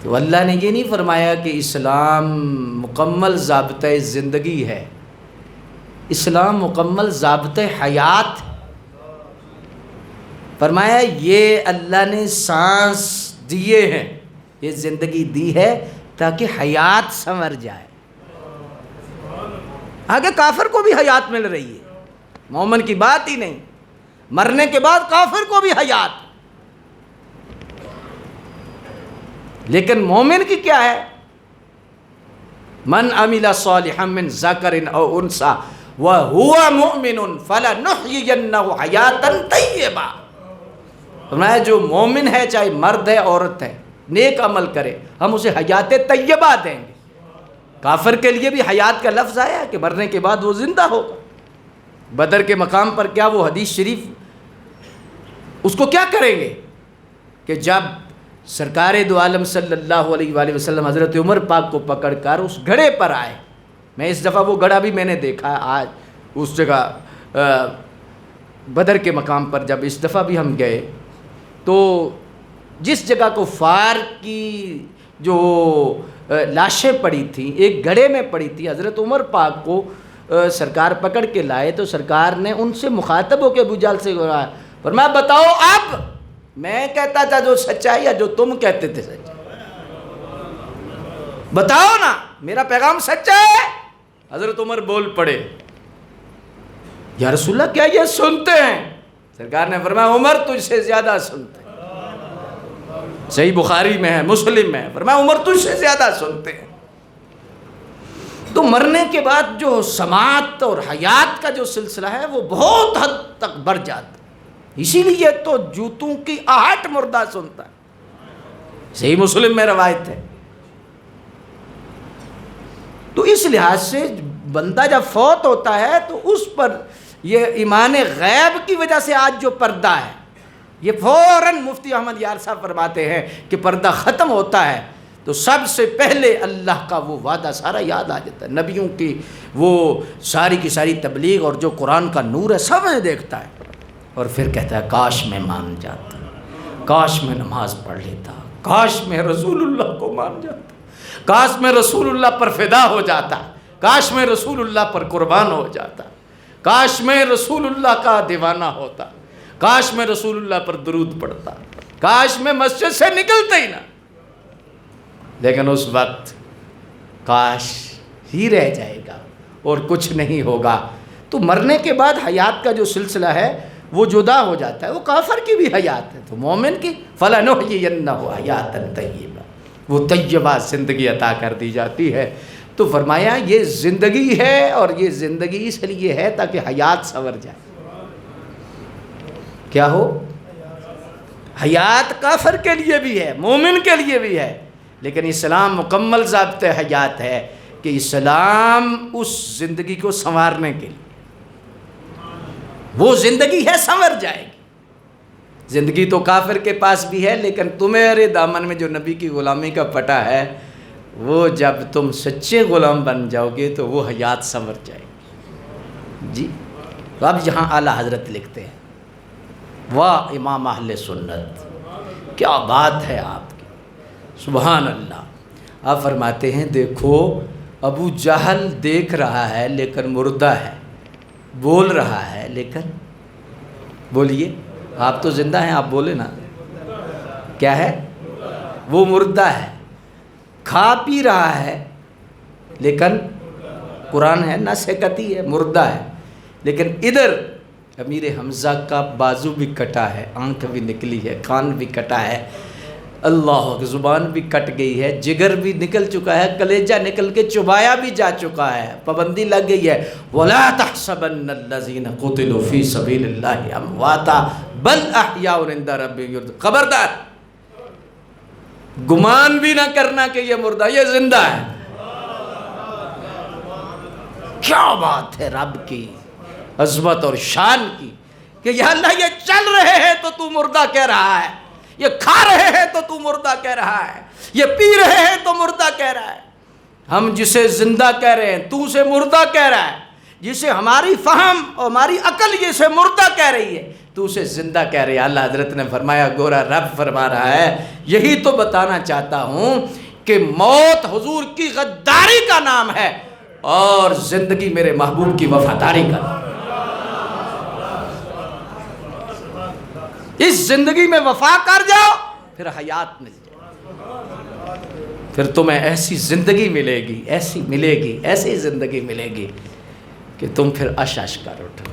تو اللہ نے یہ نہیں فرمایا کہ اسلام مکمل ضابطۂ زندگی ہے، اسلام مکمل ضابطۂ حیات ہے. فرمایا یہ اللہ نے سانس دیے ہیں، یہ زندگی دی ہے تاکہ حیات سنور جائے. آگے کافر کو بھی حیات مل رہی ہے، مومن کی بات ہی نہیں. مرنے کے بعد کافر کو بھی حیات، لیکن مومن کی کیا ہے؟ من عمل صالحا من ذکر او انثى وهو مؤمن فلنحيينه حیاتا طیبہ. فرمایا جو مومن ہے، چاہے مرد ہے عورت ہے، نیک عمل کرے، ہم اسے حیات طیبہ دیں گے. کافر کے لیے بھی حیات کا لفظ آیا کہ مرنے کے بعد وہ زندہ ہوگا. بدر کے مقام پر کیا وہ حدیث شریف اس کو کیا کریں گے کہ جب سرکار دو عالم صلی اللہ علیہ وآلہ وسلم حضرت عمر پاک کو پکڑ کر اس گھڑے پر آئے. میں اس دفعہ وہ گھڑا بھی میں نے دیکھا آج اس جگہ بدر کے مقام پر. جب اس دفعہ بھی ہم گئے تو جس جگہ کفار کی جو لاشیں پڑی تھیں ایک گھڑے میں پڑی تھی، حضرت عمر پاک کو سرکار پکڑ کے لائے تو سرکار نے ان سے مخاطب ہو کے ابو جہل سے کہا، فرمایا بتاؤ اب میں کہتا تھا جو سچا ہے یا جو تم کہتے تھے سچا؟ بتاؤ نا، میرا پیغام سچا ہے. حضرت عمر بول پڑے، یا رسول اللہ کیا یہ سنتے ہیں؟ سرکار نے فرمایا عمر تجھ سے زیادہ سنتے ہیں. صحیح بخاری میں ہے، مسلم میں ہے، فرمایا عمر تجھ سے زیادہ سنتے ہیں. تو مرنے کے بعد جو سماعت اور حیات کا جو سلسلہ ہے وہ بہت حد تک بڑھ جاتا ہے. اسی لیے تو جوتوں کی آہٹ مردہ سنتا ہے. صحیح مسلم میں روایت ہے. تو اس لحاظ سے بندہ جب فوت ہوتا ہے تو اس پر یہ ایمان غیب کی وجہ سے آج جو پردہ ہے یہ فوراً مفتی احمد یار صاحب فرماتے ہیں کہ پردہ ختم ہوتا ہے تو سب سے پہلے اللہ کا وہ وعدہ سارا یاد آ جاتا ہے. نبیوں کی وہ ساری کی ساری تبلیغ اور جو قرآن کا نور ہے سب میں دیکھتا ہے اور پھر کہتا ہے کاش میں مان جاتا، کاش میں نماز پڑھ لیتا، کاش میں رسول اللہ کو مان جاتا، کاش میں رسول اللہ پر فدا ہو جاتا، کاش میں رسول اللہ پر قربان ہو جاتا، کاش میں رسول اللہ کا دیوانہ ہوتا، کاش میں رسول اللہ پر درود پڑھتا، کاش میں مسجد سے نکلتا ہی نہ. لیکن اس وقت کاش ہی رہ جائے گا اور کچھ نہیں ہوگا۔ تو مرنے کے بعد حیات کا جو سلسلہ ہے وہ جدا ہو جاتا ہے۔ وہ کافر کی بھی حیات ہے تو مومن کی فَلَنُحْيِيَنَّهُ حَيَاتًا طَيِّبَةً، وہ طیبہ زندگی عطا کر دی جاتی ہے۔ تو فرمایا یہ زندگی ہے، اور یہ زندگی اس لیے ہے تاکہ حیات سنور جائے۔ کیا ہو؟ حیات کافر کے لیے بھی ہے، مومن کے لیے بھی ہے، لیکن اسلام مکمل ضابطۂ حیات ہے کہ اسلام اس زندگی کو سنوارنے کے لیے، وہ زندگی ہے سنور جائے گی۔ زندگی تو کافر کے پاس بھی ہے، لیکن تمہارے دامن میں جو نبی کی غلامی کا پٹا ہے، وہ جب تم سچے غلام بن جاؤ گے تو وہ حیات سنور جائے گی۔ جی تو اب یہاں اعلیٰ حضرت لکھتے ہیں، واہ امام اہل سنت، کیا بات ہے آپ کی، سبحان اللہ۔ آپ فرماتے ہیں دیکھو ابو جہل دیکھ رہا ہے لیکن مردہ ہے، بول رہا ہے لیکن، بولیے آپ تو زندہ ہیں، آپ بولے نا، کیا ہے؟ وہ مردہ ہے۔ کھا پی رہا ہے لیکن قرآن ہے نا سکتی ہے، مردہ ہے۔ لیکن ادھر امیر حمزہ کا بازو بھی کٹا ہے، آنکھ بھی نکلی ہے، کان بھی کٹا ہے، اللہ، زبان بھی کٹ گئی ہے، جگر بھی نکل چکا ہے، کلیجہ نکل کے چبایا بھی جا چکا ہے، پابندی لگ گئی ہے۔ وَلَا تَحْسَبَنَّ الَّذِينَ قُتِلُوا فِي سَبِيلِ اللَّهِ أَمْوَاتًا بَلْ أَحْيَاءٌ عِندَ رَبِّهِمْ يُرْزَقُونَ۔ خبردار، گمان بھی نہ کرنا کہ یہ مردہ، یہ زندہ ہے۔ کیا بات ہے رب کی عظمت اور شان کی کہ یا اللہ یہ چل رہے ہیں تو تو مردہ کہہ رہا ہے، یہ کھا رہے ہیں تو تو مردہ کہہ رہا ہے، یہ پی رہے ہیں تو مردہ کہہ رہا ہے۔ ہم جسے زندہ کہہ رہے ہیں تو اسے مردہ کہہ رہا ہے، جسے ہماری فہم اور ہماری عقل یہ اسے مردہ کہہ رہی ہے تو اسے زندہ کہہ رہی ہے۔ اللہ حضرت نے فرمایا گورا رب فرما رہا ہے یہی تو بتانا چاہتا ہوں کہ موت حضور کی غداری کا نام ہے اور زندگی میرے محبوب کی وفاداری کا نام ہے۔ اس زندگی میں وفا کر جاؤ پھر حیات مل جائے، پھر تمہیں ایسی زندگی ملے گی، ایسی ملے گی، ایسی زندگی ملے گی کہ تم پھر اش کر اٹھو۔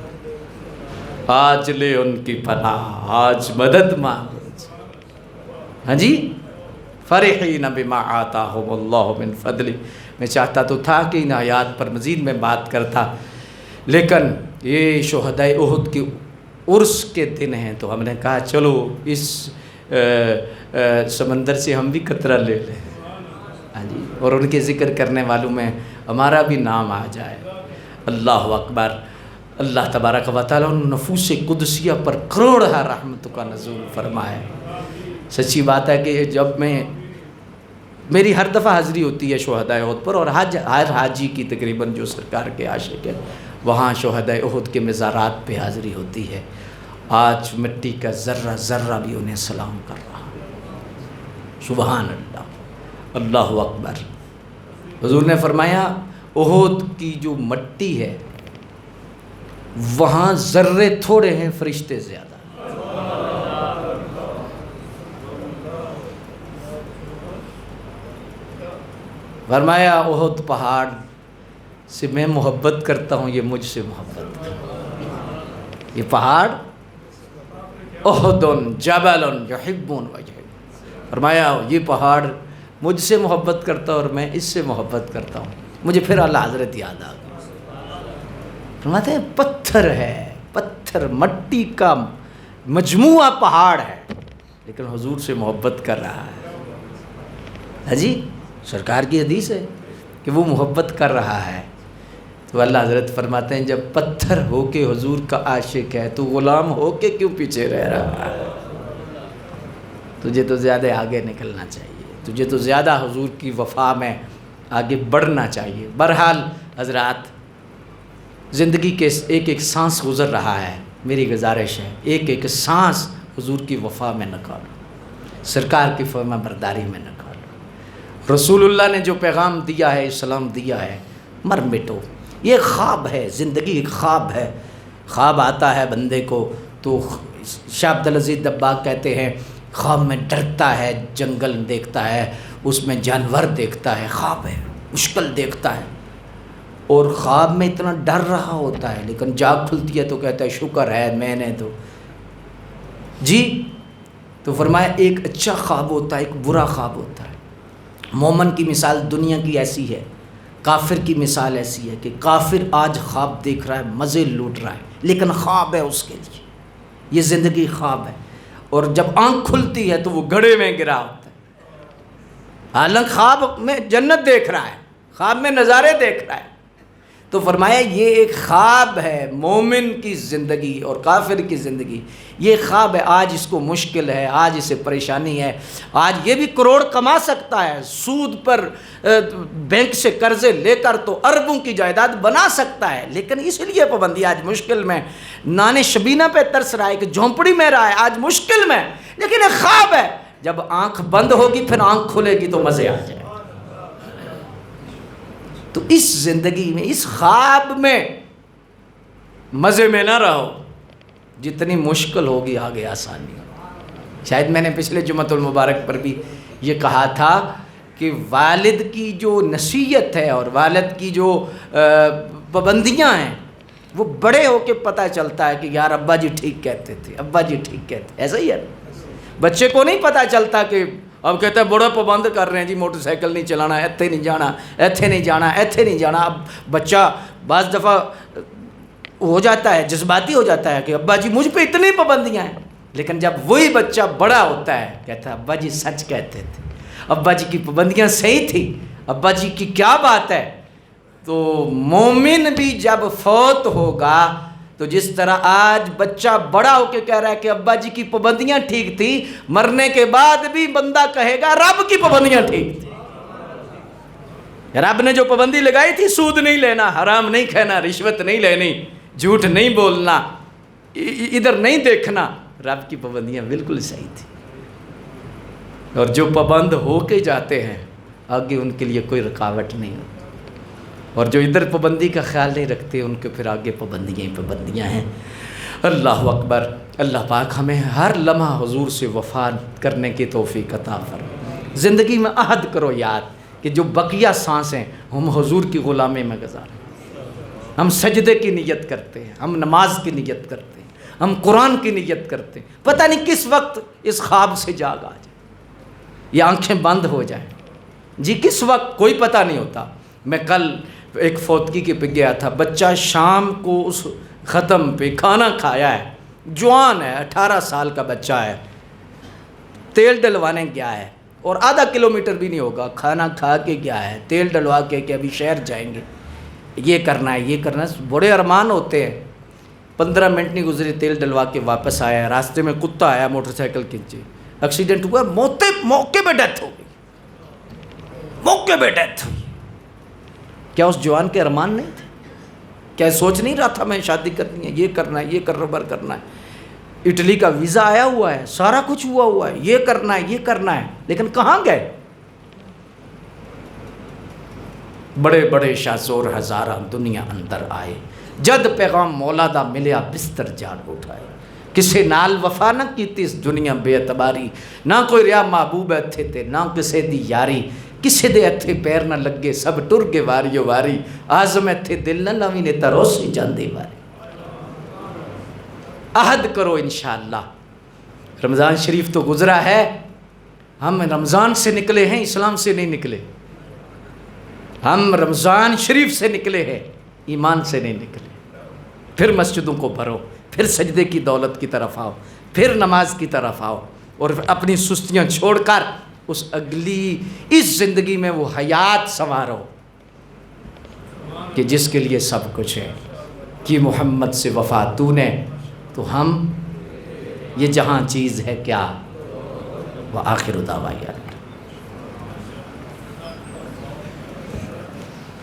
آج لے ان کی پناہ، آج مدد مانگو۔ ہاں جی، فرحین بما آتاہم اللہ من فضلہ۔ میں چاہتا تو تھا کہ ان آیات پر مزید میں بات کرتا، لیکن یہ شہدائے احد کی عرس کے دن ہیں تو ہم نے کہا چلو اس سمندر سے ہم بھی قطرہ لے لیں، ہاں جی، اور ان کے ذکر کرنے والوں میں ہمارا بھی نام آ جائے۔ اللہ اکبر۔ اللہ تبارک و تعالیٰ ان نفوس قدسیہ پر کروڑہ رحمت کا نزول فرمائے۔ سچی بات ہے کہ جب میری ہر دفعہ حاضری ہوتی ہے شہدائے احد پر، اور ہر حاجی کی تقریباً جو سرکار کے عاشق ہے وہاں شہدائے احد کے مزارات پہ حاضری ہوتی ہے۔ آج مٹی کا ذرہ ذرہ بھی انہیں سلام کر رہا۔ سبحان اللہ، اللہ اکبر۔ حضور نے فرمایا احد کی جو مٹی ہے وہاں ذرے تھوڑے ہیں، فرشتے زیادہ۔ فرمایا احد پہاڑ سے میں محبت کرتا ہوں، یہ مجھ سے محبت کرتا۔ یہ پہاڑ احد جبل یحب وجہ، فرمایا یہ پہاڑ مجھ سے محبت کرتا اور میں اس سے محبت کرتا ہوں۔ مجھے پھر اللہ حضرت یاد آ گئی۔ فرماتے ہیں پتھر ہے، پتھر مٹی کا مجموعہ پہاڑ ہے، لیکن حضور سے محبت کر رہا ہے۔ ہاں جی، سرکار کی حدیث ہے کہ وہ محبت کر رہا ہے۔ تو اللہ حضرت فرماتے ہیں جب پتھر ہو کے حضور کا عاشق ہے تو غلام ہو کے کیوں پیچھے رہ رہا ہے؟ تجھے تو زیادہ آگے نکلنا چاہیے، تجھے تو زیادہ حضور کی وفا میں آگے بڑھنا چاہیے۔ بہرحال حضرات، زندگی کے ایک ایک سانس گزر رہا ہے، میری گزارش ہے ایک ایک سانس حضور کی وفا میں نکالو، سرکار کی فرما برداری میں نکالو۔ رسول اللہ نے جو پیغام دیا ہے، اسلام دیا ہے، مر مٹو۔ یہ خواب ہے، زندگی ایک خواب ہے۔ خواب آتا ہے بندے کو تو شاہ عبدالعزیز دباغ کہتے ہیں خواب میں ڈرتا ہے، جنگل دیکھتا ہے، اس میں جانور دیکھتا ہے، خواب ہے، مشکل دیکھتا ہے، اور خواب میں اتنا ڈر رہا ہوتا ہے، لیکن جاگ کھلتی ہے تو کہتا ہے شکر ہے میں نے تو جی۔ تو فرمایا ایک اچھا خواب ہوتا ہے، ایک برا خواب ہوتا ہے۔ مومن کی مثال دنیا کی ایسی ہے، کافر کی مثال ایسی ہے کہ کافر آج خواب دیکھ رہا ہے، مزے لوٹ رہا ہے، لیکن خواب ہے اس کے لیے، یہ زندگی خواب ہے، اور جب آنکھ کھلتی ہے تو وہ گڑھے میں گرا ہوتا ہے، حالانکہ خواب میں جنت دیکھ رہا ہے، خواب میں نظارے دیکھ رہا ہے۔ تو فرمایا یہ ایک خواب ہے مومن کی زندگی اور کافر کی زندگی، یہ خواب ہے، آج اس کو مشکل ہے، آج اسے پریشانی ہے، آج یہ بھی کروڑ کما سکتا ہے، سود پر بینک سے قرضے لے کر تو اربوں کی جائیداد بنا سکتا ہے، لیکن اس لیے پابندی آج مشکل میں، نانے شبینہ پہ ترس رہا ہے کہ جھونپڑی میں رہا ہے آج مشکل میں، لیکن ایک خواب ہے، جب آنکھ بند ہوگی پھر آنکھ کھلے گی تو مزے آ جائے۔ تو اس زندگی میں، اس خواب میں مزے میں نہ رہو، جتنی مشکل ہوگی آگے آسانی ہوگی۔ شاید میں نے پچھلے جمعۃ المبارک پر بھی یہ کہا تھا کہ والد کی جو نصیحت ہے اور والد کی جو پابندیاں ہیں وہ بڑے ہو کے پتہ چلتا ہے کہ یار ابا جی ٹھیک کہتے تھے، ابا جی ٹھیک کہتے، ایسا ہی ہے۔ بچے کو نہیں پتہ چلتا کہ اب کہتا ہے بڑا پابند کر رہے ہیں جی، موٹر سائیکل نہیں چلانا، ایتھے نہیں جانا، ایتھے نہیں جانا، ایتھے نہیں جانا۔ اب بچہ بعض دفعہ ہو جاتا ہے، جذباتی ہو جاتا ہے کہ ابا جی مجھ پہ اتنی پابندیاں ہیں، لیکن جب وہی بچہ بڑا ہوتا ہے کہتا ہے ابا جی سچ کہتے تھے، ابا جی کی پابندیاں صحیح تھی، ابا جی کی کیا بات ہے۔ تو مومن بھی جب فوت ہوگا تو جس طرح آج بچہ بڑا ہو کے کہہ رہا ہے کہ ابا جی کی پابندیاں ٹھیک تھی، مرنے کے بعد بھی بندہ کہے گا رب کی پابندیاں ٹھیک تھی، رب نے جو پابندی لگائی تھی، سود نہیں لینا، حرام نہیں کھانا، رشوت نہیں لینی، جھوٹ نہیں بولنا، ادھر نہیں دیکھنا، رب کی پابندیاں بالکل صحیح تھی۔ اور جو پابند ہو کے جاتے ہیں آگے ان کے لیے کوئی رکاوٹ نہیں ہوتی، اور جو ادھر پابندی کا خیال نہیں رکھتے ان کے پھر آگے پابندیاں ہی پابندیاں ہیں۔ اللہ اکبر۔ اللہ پاک ہمیں ہر لمحہ حضور سے وفا کرنے کی توفیق عطا فرمائے۔ زندگی میں عہد کرو یاد کہ جو بقیہ سانسیں ہم حضور کی غلامی میں گزاریں، ہم سجدے کی نیت کرتے ہیں، ہم نماز کی نیت کرتے ہیں، ہم قرآن کی نیت کرتے ہیں، پتہ نہیں کس وقت اس خواب سے جاگ آ جائے یا آنکھیں بند ہو جائیں، جی کس وقت کوئی پتہ نہیں ہوتا۔ میں کل ایک فوتگی کے پہ گیا تھا، بچہ شام کو اس ختم پہ کھانا کھایا ہے، جوان ہے، 18 سال کا بچہ ہے، تیل ڈلوانے گیا ہے اور آدھا کلومیٹر بھی نہیں ہوگا، کھانا کھا کے گیا ہے، تیل ڈلوا کے کہ ابھی شہر جائیں گے، یہ کرنا ہے یہ کرنا ہے، بڑے ارمان ہوتے ہیں۔ 15 منٹ نہیں گزرے تیل ڈلوا کے واپس آیا، راستے میں کتا آیا موٹر سائیکل کھینچے، ایکسیڈنٹ ہوا، موقع پہ ڈیتھ ہو گئی، موقع پہ ڈیتھ ہوئی۔ کیا اس جوان کے ارمان نہیں تھے؟ کیا سوچ نہیں رہا تھا میں شادی کرنی ہے، یہ کرنا ہے، یہ کاروبار کرنا ہے، اٹلی کا ویزا آیا ہوا ہے، سارا کچھ ہوا ہے، یہ کرنا ہے یہ کرنا ہے، لیکن کہاں گئے؟ بڑے بڑے شاہ ہزاراں دنیا اندر آئے، جد پیغام مولا دا ملیا بستر جان اٹھائے، کسے نال وفا نہ کیتی اس دنیا بے اعتباری، نہ کوئی ریا محبوب اتھے تے نہ کسے دی یاری، کسے دے اتھے پیر نہ لگے سب ٹر گے واریو واری، آزم اتھے دل نہ لوی نے تروسی جاندے واری۔ عہد کرو انشاءاللہ۔ رمضان شریف تو گزرا ہے، ہم رمضان سے نکلے ہیں، اسلام سے نہیں نکلے، ہم رمضان شریف سے نکلے ہیں، ایمان سے نہیں نکلے۔ پھر مسجدوں کو بھرو، پھر سجدے کی دولت کی طرف آؤ، پھر نماز کی طرف آؤ، اور اپنی سستیاں چھوڑ کر اس اگلی اس زندگی میں وہ حیات سنوارو کہ جس کے لیے سب کچھ ہے، کہ محمد سے وفا تو نے تو ہم یہ جہاں چیز ہے کیا۔ وآخر دعوانا